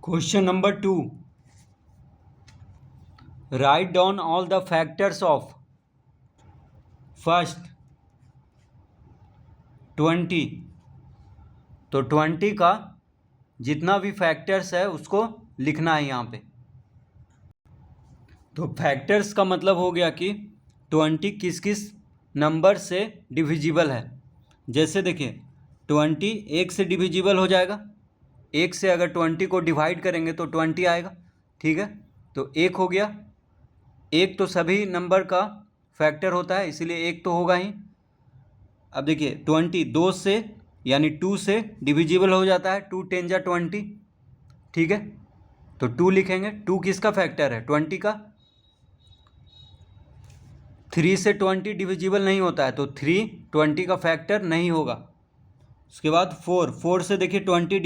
Question number 2. Write down all the factors of first 20. तो 20 का जितना भी फैक्टर्स है उसको लिखना है यहाँ पे। तो फैक्टर्स का मतलब हो गया कि 20 किस किस नंबर से डिविजिबल है। जैसे देखिए 20 एक से डिविजिबल हो जाएगा, एक से अगर 20 को डिवाइड करेंगे तो 20 आएगा। ठीक है, तो एक हो गया। एक तो सभी नंबर का फैक्टर होता है, इसीलिए एक तो होगा ही। अब देखिए 20 दो से यानी 2 से डिविजिबल हो जाता है, 2 10 जा 20। ठीक है, तो 2 लिखेंगे। 2 किसका फैक्टर है? 20 का। 3 से 20 डिविजिबल नहीं होता है, तो 3 20 का फैक्टर नहीं होगा। उसके बाद 4 से देखिए 20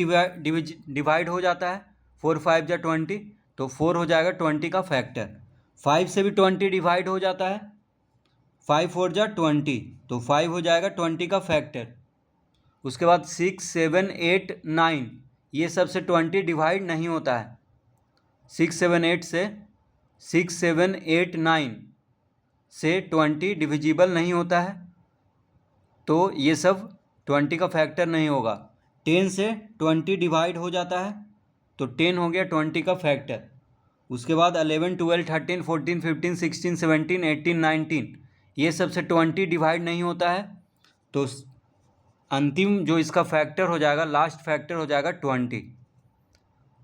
डिवाइड हो जाता है, 4 5 जा 20, तो 4 हो जाएगा 20 का फैक्टर। 5 से भी 20 डिवाइड हो जाता है, 5 4 जा 20, तो 5 हो जाएगा 20 का फैक्टर। उसके बाद 6 7 8 9 ये सब से 20 डिवाइड नहीं होता है। 6 7 8 से 6 7 8 9 से 20 डिविजिबल नहीं होता है, तो ये सब 20 का फैक्टर नहीं होगा। 10 से 20 डिवाइड हो जाता है, तो 10 हो गया 20 का फैक्टर। उसके बाद 11 12 13 14 15 16 17 18 19 ये सब से 20 डिवाइड नहीं होता है, तो अंतिम जो इसका फैक्टर हो जाएगा, लास्ट फैक्टर हो जाएगा 20।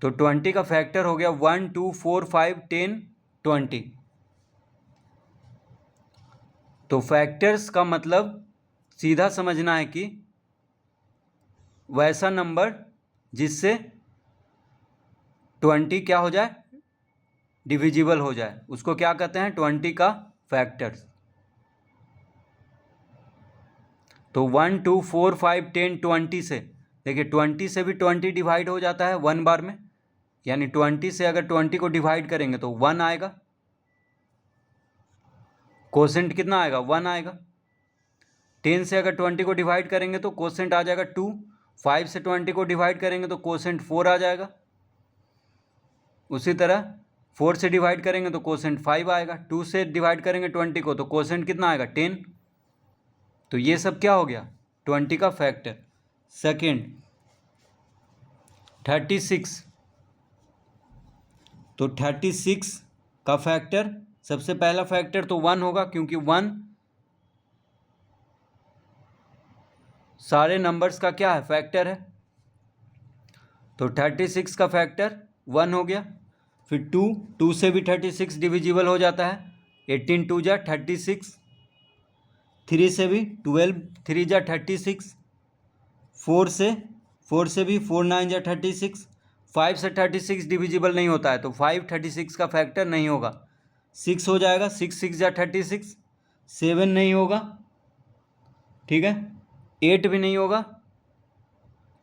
तो 20 का फैक्टर हो गया 1 2 4 5 10 20। तो फैक्टर्स का मतलब सीधा समझना है कि वैसा नंबर जिससे 20 क्या हो जाए, डिविजिबल हो जाए, उसको क्या कहते हैं? 20 का फैक्टर्स। तो 1 2 4 5 10 20 से देखिए 20 से भी 20 डिवाइड हो जाता है 1 बार में, यानी 20 से अगर 20 को डिवाइड करेंगे तो 1 आएगा। कोसेंट कितना आएगा? 1 आएगा। 10 से अगर 20 को डिवाइड करेंगे तो कोसेंट आ जाएगा 2। 5 से 20 को डिवाइड करेंगे तो कोसेंट 4 आ जाएगा। उसी तरह 4 से डिवाइड करेंगे तो कोसेंट 5 आएगा। 2 से डिवाइड करेंगे 20 को तो कोसेंट कितना आएगा? 10। तो ये सब क्या हो गया? 20 का फैक्टर। सेकेंड 36। तो 36 का फैक्टर, सबसे पहला फैक्टर तो 1 होगा, क्योंकि 1 सारे नंबर्स का क्या है? फैक्टर है। तो 36 का फैक्टर 1 हो गया। फिर 2 से भी 36 डिविजिबल हो जाता है, 18 2 जा 36। 3 से भी 12 3 जा 36। 4 से भी 4 9 जा 36। 5 से 36 डिविजिबल नहीं होता है, तो 5 36 का फैक्टर नहीं होगा। 6 हो जाएगा, 6 6 जा 36। 7 नहीं होगा, ठीक है। 8 भी नहीं होगा,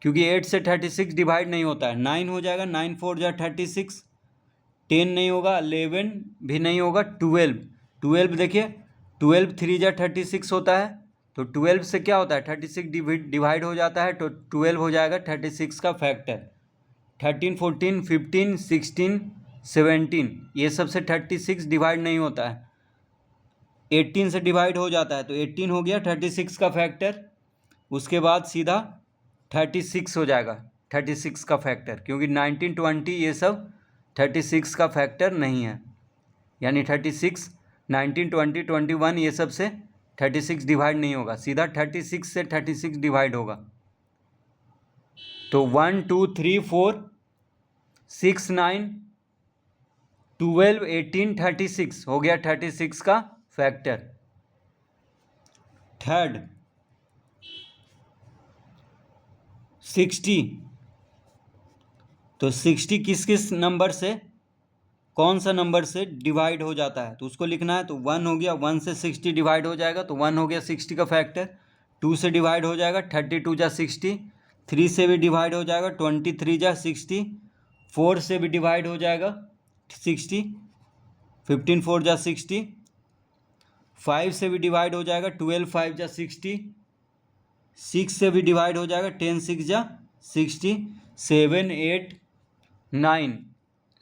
क्योंकि 8 से 36 डिवाइड नहीं होता है। 9 हो जाएगा, 9 4 जा 36। 10 नहीं होगा, 11 भी नहीं होगा। 12 देखिए 12 3 जा 36 होता है, तो 12 से क्या होता है? 36 डिवाइड हो जाता है, तो 12 हो जाएगा 36 का फैक्टर। 13 14 15 16 17 ये सब से 36 डिवाइड नहीं होता है। 18 से डिवाइड हो जाता है, तो 18 हो गया 36 का फैक्टर। उसके बाद सीधा 36 हो जाएगा 36 का फैक्टर, क्योंकि 19 20 ये सब 36 का फैक्टर नहीं है। यानी 36 19 20 21 ये सब से 36 डिवाइड नहीं होगा, सीधा 36 से 36 डिवाइड होगा। तो 1 2 3 4 6 9 12 18 36 हो गया 36 का फैक्टर। थर्ड 60। तो 60 किस किस नंबर से, कौन सा नंबर से डिवाइड हो जाता है, तो उसको लिखना है। तो 1 हो गया, 1 से 60 डिवाइड हो जाएगा, तो 1 हो गया 60 का फैक्टर। 2 से डिवाइड हो जाएगा, 32 जा 60। 3 से भी डिवाइड हो जाएगा, 23 जा 60। 4 से भी डिवाइड हो जाएगा 60, 15 4 जा 60। 5 से भी डिवाइड हो जाएगा, 12 5 जा 60। 6 से भी डिवाइड हो जाएगा, 10 6 जा 60। 7 8 9,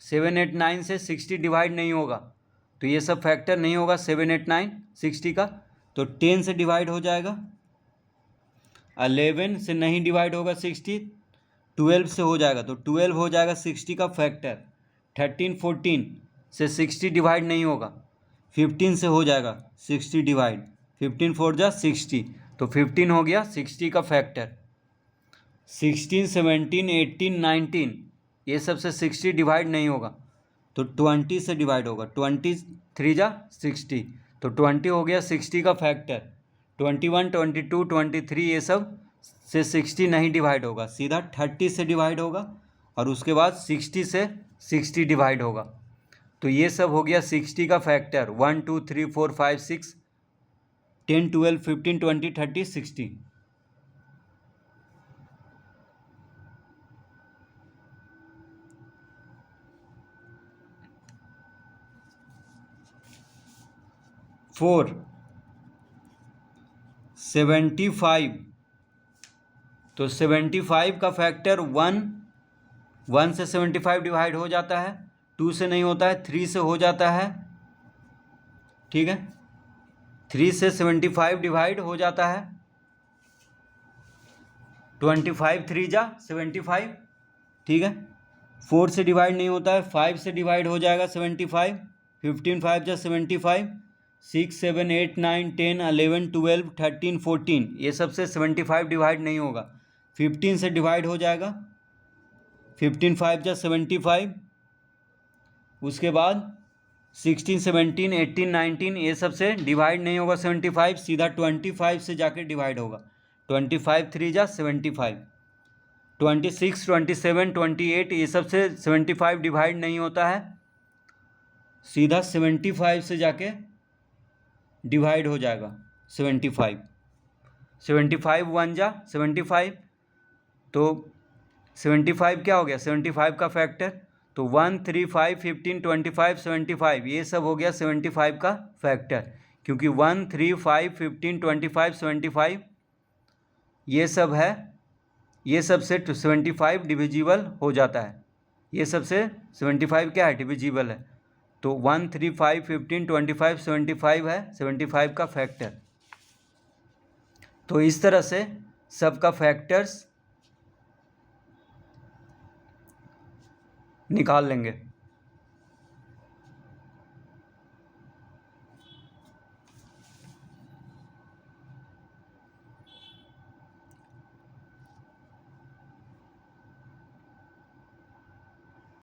7, 8, 9 से 60 डिवाइड नहीं होगा, तो ये सब फैक्टर नहीं होगा 7, 8, 9, 60 का, तो 10 से डिवाइड हो जाएगा। 11 से नहीं डिवाइड होगा 60, 12 से हो जाएगा, तो 12 हो जाएगा 60 का फैक्टर। 13, 14 से 60 डिवाइड नहीं होगा, 15 से हो जाएगा 60 डिवाइड, 15 4 जा 60, तो 15 हो गया 60 का फैक्टर। 16, 17, 18, 19 ये सब से 60 डिवाइड नहीं होगा, तो 20 से डिवाइड होगा, 20 3 जा 60, तो 20 हो गया 60 का फैक्टर। 21, 22, 23 ये सब से 60 नहीं डिवाइड होगा, सीधा 30 से डिवाइड होगा, और उसके बाद 60 से 60 डिवाइड होगा, तो ये सब हो गया 60 का फैक्टर। 1, 2, 3, 4, 5, 6, 10, 12, 15, 20, 30, 60। फोर 75, तो 75 का फैक्टर 1 से 75 डिवाइड हो जाता है, 2 से नहीं होता है, 3 से हो जाता है, ठीक है, 3 से 75 डिवाइड हो जाता है, 25 3 जा 75, ठीक है। 4 से डिवाइड नहीं होता है, 5 से डिवाइड हो जाएगा 75, 15 5 जा 75, 6 7 8 9 10 11 12 13 14 ये सब से 75 डिवाइड नहीं होगा, 15 से डिवाइड हो जाएगा, 15 5 जा 75, उसके बाद 16 17 18 19 ये सब से डिवाइड नहीं होगा 75, सीधा 25 से जाके डिवाइड होगा, 25 3 जा 75, 26 27 28 ये सब से 75 डिवाइड नहीं होता है, सीधा 75 से जाके डिवाइड हो जाएगा 75, 75 1 जा 75, तो 75 क्या हो गया 75 का फैक्टर, तो 1 3 5 15 25 75 ये सब हो गया 75 का फैक्टर, क्योंकि 1 3 5 15 25 75 ये सब है, ये सब से 75 डिविजिबल हो जाता है, ये सब से 75 क्या है डिविजिबल है, तो 1 3 5 15 25 75 है 75 का फैक्टर। तो इस तरह से सबका फैक्टर्स निकाल लेंगे।